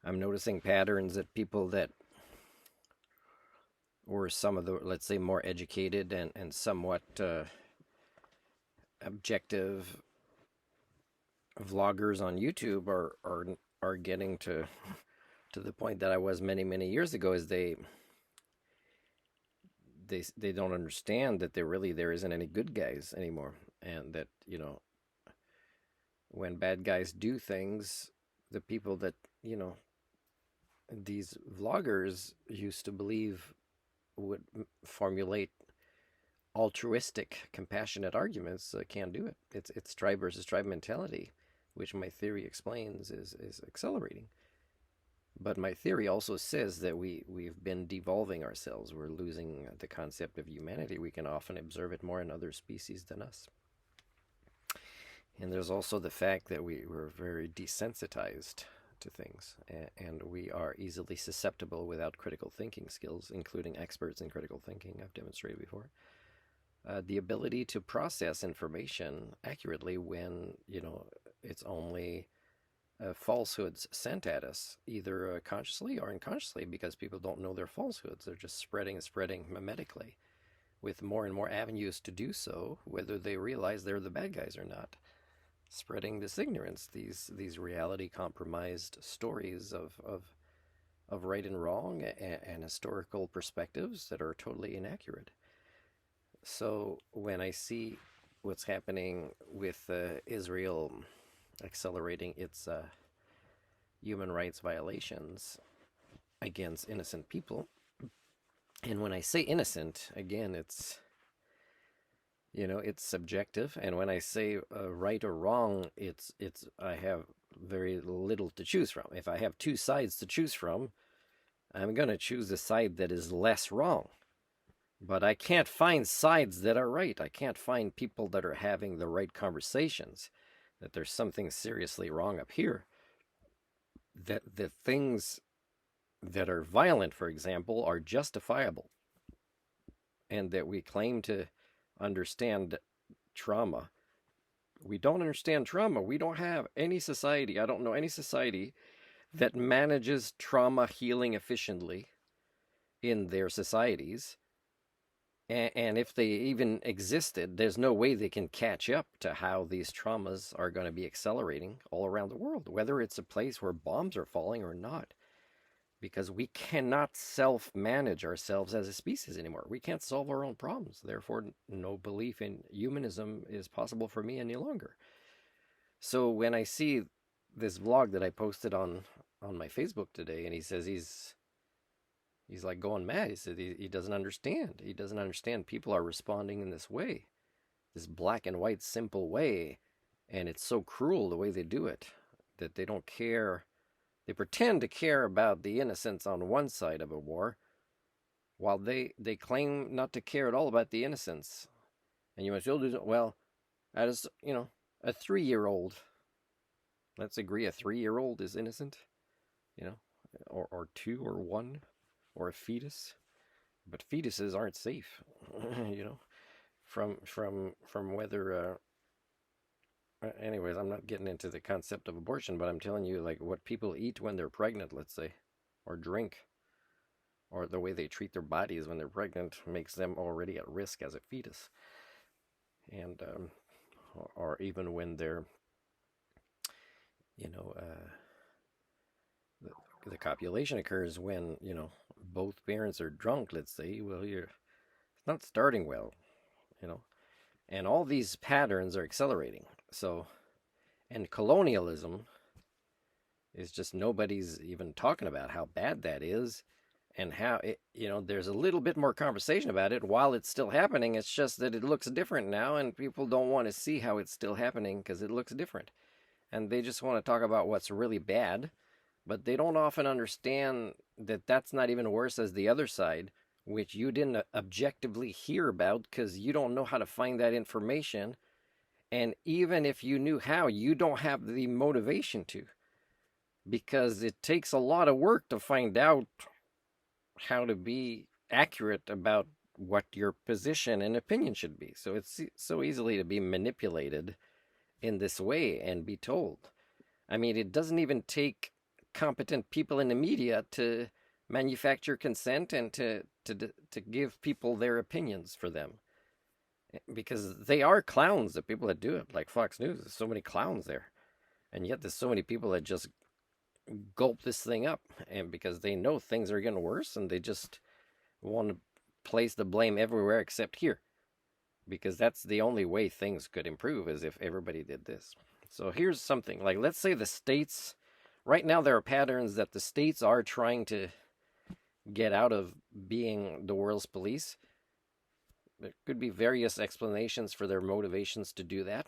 I'm noticing patterns that people that were some of the, let's say, more educated and somewhat objective vloggers on YouTube are getting to the point that I was many years ago. Is they don't understand that there isn't any good guys anymore, and that when bad guys do things, the people that these vloggers used to believe would formulate altruistic, compassionate arguments can't do it. It's tribe versus tribe mentality, which my theory explains is accelerating. But my theory also says that we've been devolving ourselves. We're losing the concept of humanity. We can often observe it more in other species than us. And there's also the fact that we're very desensitized to things, and we are easily susceptible without critical thinking skills, including experts in critical thinking, I've demonstrated before. The ability to process information accurately when, it's only falsehoods sent at us, either consciously or unconsciously, because people don't know their falsehoods. They're just spreading mimetically, with more and more avenues to do so, whether they realize they're the bad guys or not. Spreading this ignorance, these reality compromised stories of right and wrong and historical perspectives that are totally inaccurate. So when I see what's happening with Israel accelerating its human rights violations against innocent people, and when I say innocent, again, it's subjective, and when I say right or wrong, it's I have very little to choose from. If I have two sides to choose from, I'm going to choose the side that is less wrong. But I can't find sides that are right. I can't find people that are having the right conversations, that there's something seriously wrong up here. That the things that are violent, for example, are justifiable, and that we claim to understand trauma. We don't understand trauma. We don't have any society. I don't know any society that manages trauma healing efficiently in their societies. And if they even existed, there's no way they can catch up to how these traumas are going to be accelerating all around the world, whether it's a place where bombs are falling or not. Because we cannot self-manage ourselves as a species anymore. We can't solve our own problems. Therefore, no belief in humanism is possible for me any longer. So when I see this vlog that I posted on my Facebook today, and he says he's like going mad. He said he doesn't understand. He doesn't understand people are responding in this way, this black and white simple way, and it's so cruel the way they do it, that they don't care. They pretend to care about the innocents on one side of a war, while they claim not to care at all about the innocents. And you must do, well, as a 3-year-old. Let's agree a 3-year-old is innocent, or 2 or 1, or a fetus. But fetuses aren't safe, from whether. Anyways, I'm not getting into the concept of abortion, but I'm telling you, like, what people eat when they're pregnant, let's say, or drink, or the way they treat their bodies when they're pregnant makes them already at risk as a fetus. And or even when they're, the copulation occurs when, both parents are drunk, let's say. Well, it's not starting well, and all these patterns are accelerating. So, and colonialism is just, nobody's even talking about how bad that is, and how there's a little bit more conversation about it while it's still happening. It's just that it looks different now, and people don't want to see how it's still happening because it looks different, and they just want to talk about what's really bad, but they don't often understand that that's not even worse as the other side, which you didn't objectively hear about because you don't know how to find that information. And even if you knew how, you don't have the motivation to, because it takes a lot of work to find out how to be accurate about what your position and opinion should be. So it's so easily to be manipulated in this way and be told. I mean, it doesn't even take competent people in the media to manufacture consent and to give people their opinions for them, because they are clowns, the people that do it, like Fox News. There's so many clowns there, and yet there's so many people that just gulp this thing up, and because they know things are getting worse, and they just want to place the blame everywhere except here, because that's the only way things could improve, is if everybody did this. So here's something, like, let's say the states, right now there are patterns that the states are trying to get out of being the world's police. There could be various explanations for their motivations to do that.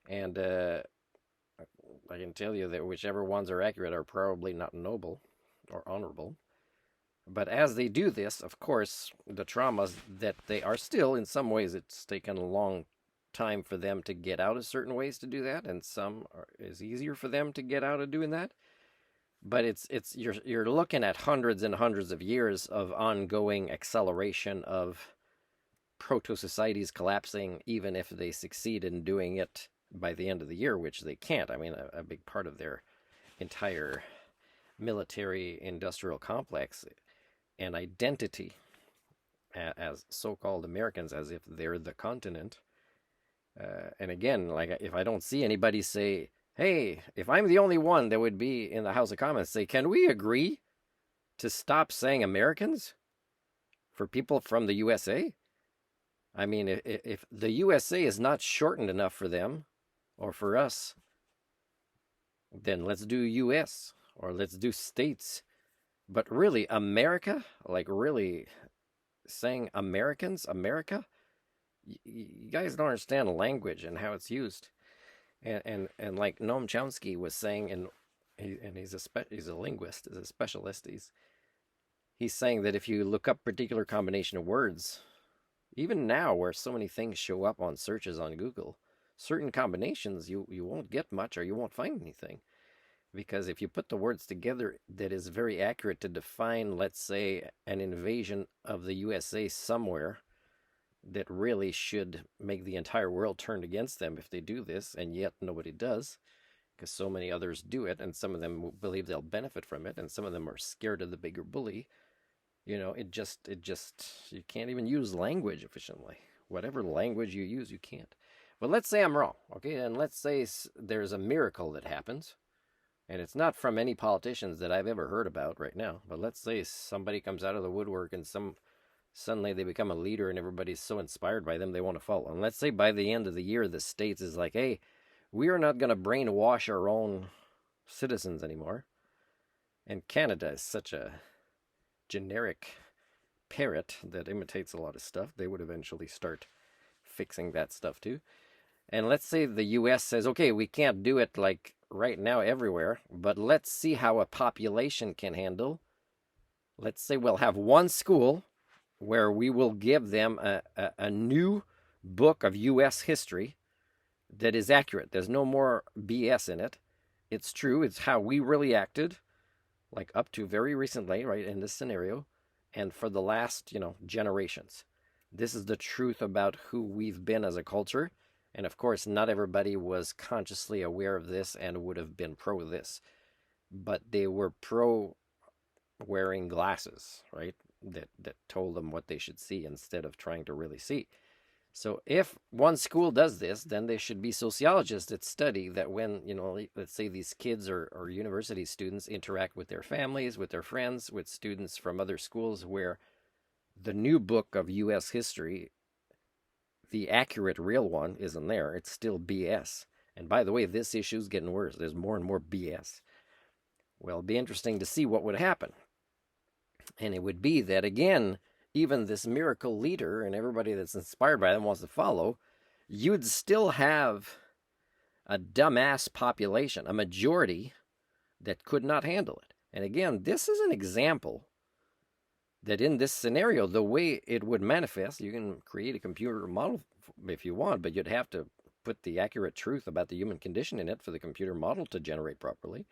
And I can tell you that whichever ones are accurate are probably not noble or honorable. But as they do this, of course, the traumas that they are still, in some ways, it's taken a long time for them to get out of certain ways to do that, and some is easier for them to get out of doing that. But you're looking at hundreds and hundreds of years of ongoing acceleration of proto-societies collapsing, even if they succeed in doing it by the end of the year, which they can't. I mean, a big part of their entire military industrial complex and identity as so-called Americans, as if they're the continent. And again, like, if I don't see anybody say, hey, if I'm the only one that would be in the House of Commons, say, can we agree to stop saying Americans for people from the USA? I mean, if the USA is not shortened enough for them or for us, then let's do US or let's do states. But really, America, like really saying Americans, America, you guys don't understand language and how it's used. And like Noam Chomsky was saying, and he's a linguist, he's a specialist. He's saying that if you look up particular combination of words, even now where so many things show up on searches on Google, certain combinations you won't get much, or you won't find anything. Because if you put the words together, that is very accurate to define, let's say, an invasion of the USA somewhere that really should make the entire world turn against them if they do this, and yet nobody does, because so many others do it, and some of them believe they'll benefit from it, and some of them are scared of the bigger bully. You know, it just, you can't even use language efficiently. Whatever language you use, you can't. But let's say I'm wrong, okay? And let's say there's a miracle that happens, and it's not from any politicians that I've ever heard about right now, but let's say somebody comes out of the woodwork and suddenly they become a leader and everybody's so inspired by them they want to follow. And let's say by the end of the year, the States is like, hey, we are not going to brainwash our own citizens anymore. And Canada is such a generic parrot that imitates a lot of stuff. They would eventually start fixing that stuff too. And let's say the US says, okay, we can't do it like right now everywhere, but let's see how a population can handle. Let's say we'll have one school where we will give them a new book of US history that is accurate. There's no more BS in it. It's true. It's how we really acted, like up to very recently, right, in this scenario, and for the last, generations. This is the truth about who we've been as a culture. And of course, not everybody was consciously aware of this and would have been pro this, but they were pro wearing glasses, right? That told them what they should see instead of trying to really see. So if one school does this, then there should be sociologists that study that when, let's say these kids or university students interact with their families, with their friends, with students from other schools where the new book of U.S. history, the accurate real one, isn't there. It's still BS. And by the way, this issue is getting worse. There's more and more BS. Well, it'd be interesting to see what would happen. And it would be that, again, even this miracle leader and everybody that's inspired by them wants to follow, you'd still have a dumbass population, a majority that could not handle it. And again, this is an example that in this scenario, the way it would manifest, you can create a computer model if you want, but you'd have to put the accurate truth about the human condition in it for the computer model to generate properly,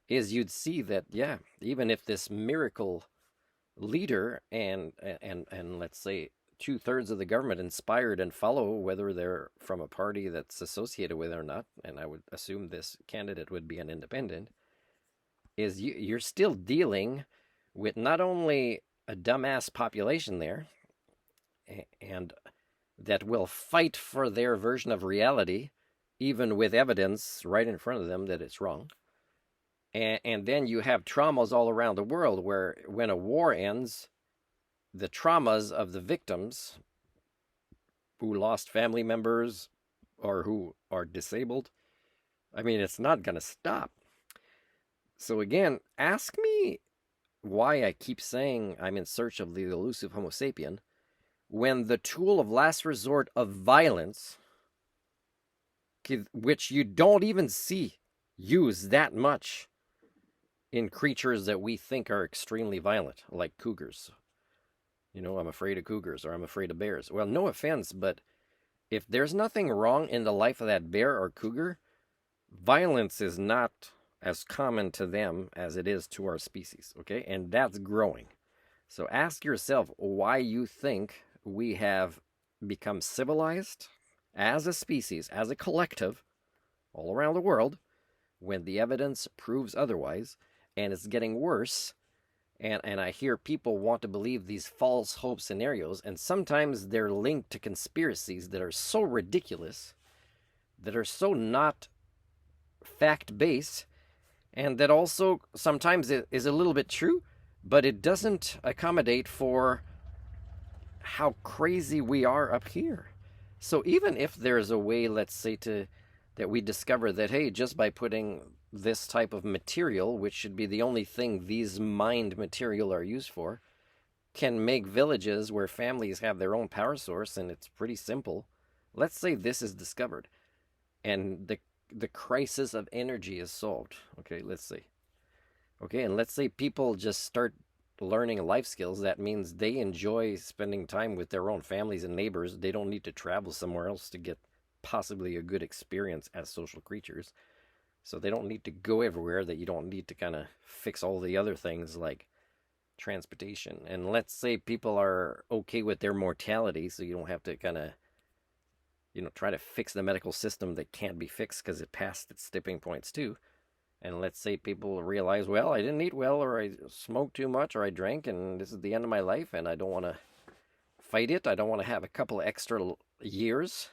is you'd see that, yeah, even if this miracle leader and let's say 2/3 of the government inspired and follow, whether they're from a party that's associated with it or not, and I would assume this candidate would be an independent, is you're still dealing with not only a dumbass population there, and that will fight for their version of reality, even with evidence right in front of them that it's wrong. And then you have traumas all around the world where when a war ends, the traumas of the victims who lost family members or who are disabled, I mean, it's not going to stop. So again, ask me why I keep saying I'm in search of the elusive Homo sapien when the tool of last resort of violence, which you don't even see used that much in creatures that we think are extremely violent, like cougars. You know, I'm afraid of cougars or I'm afraid of bears. Well, no offense, but if there's nothing wrong in the life of that bear or cougar, violence is not as common to them as it is to our species, okay? And that's growing. So ask yourself why you think we have become civilized as a species, as a collective, all around the world, when the evidence proves otherwise, and it's getting worse. And I hear people want to believe these false hope scenarios, and sometimes they're linked to conspiracies that are so ridiculous, that are so not fact-based, and that also sometimes it is a little bit true, but it doesn't accommodate for how crazy we are up here. So even if there's a way, let's say, that we discover that, hey, just by putting this type of material, which should be the only thing these mined material are used for, can make villages where families have their own power source, and it's pretty simple. Let's say this is discovered, and the crisis of energy is solved. Okay, let's see. Okay, and let's say people just start learning life skills. That means they enjoy spending time with their own families and neighbors. They don't need to travel somewhere else to get possibly a good experience as social creatures. So they don't need to go everywhere, that you don't need to kind of fix all the other things like transportation. And let's say people are okay with their mortality, so you don't have to kind of, try to fix the medical system that can't be fixed because it passed its tipping points too. And let's say people realize, well, I didn't eat well, or I smoked too much, or I drank, and this is the end of my life, and I don't want to fight it. I don't want to have a couple extra years.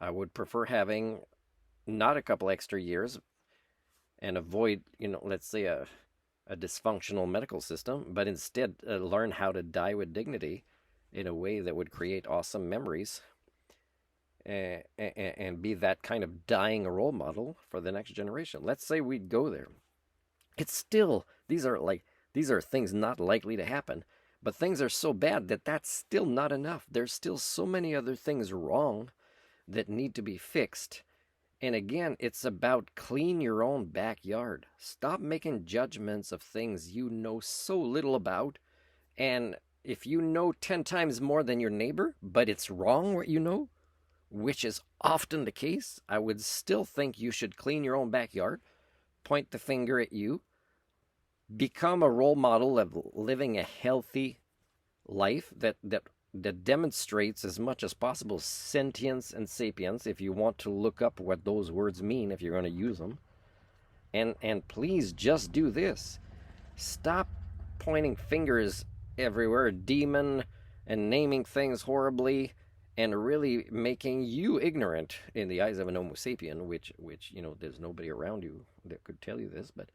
I would prefer having not a couple extra years and avoid, let's say a dysfunctional medical system, but instead learn how to die with dignity in a way that would create awesome memories and be that kind of dying role model for the next generation. Let's say we'd go there. It's still, these are things not likely to happen, but things are so bad that that's still not enough. There's still so many other things wrong that need to be fixed. And again, it's about clean your own backyard. Stop making judgments of things you know so little about. And if you know 10 times more than your neighbor, but it's wrong what you know, which is often the case, I would still think you should clean your own backyard, point the finger at you, become a role model of living a healthy life that demonstrates as much as possible sentience and sapience, if you want to look up what those words mean, if you're going to use them. And please just do this. Stop pointing fingers everywhere, demon, and naming things horribly, and really making you ignorant in the eyes of an Homo sapien, which there's nobody around you that could tell you this. But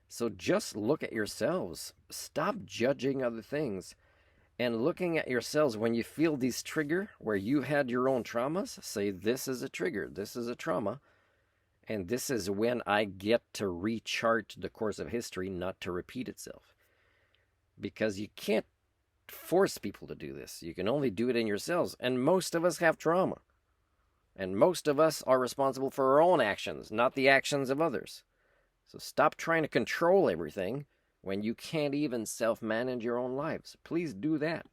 so just look at yourselves. Stop judging other things. And looking at yourselves, when you feel these trigger, where you had your own traumas, say, this is a trigger, this is a trauma, and this is when I get to rechart the course of history, not to repeat itself. Because you can't force people to do this. You can only do it in yourselves. And most of us have trauma. And most of us are responsible for our own actions, not the actions of others. So stop trying to control everything when you can't even self-manage your own lives. Please do that.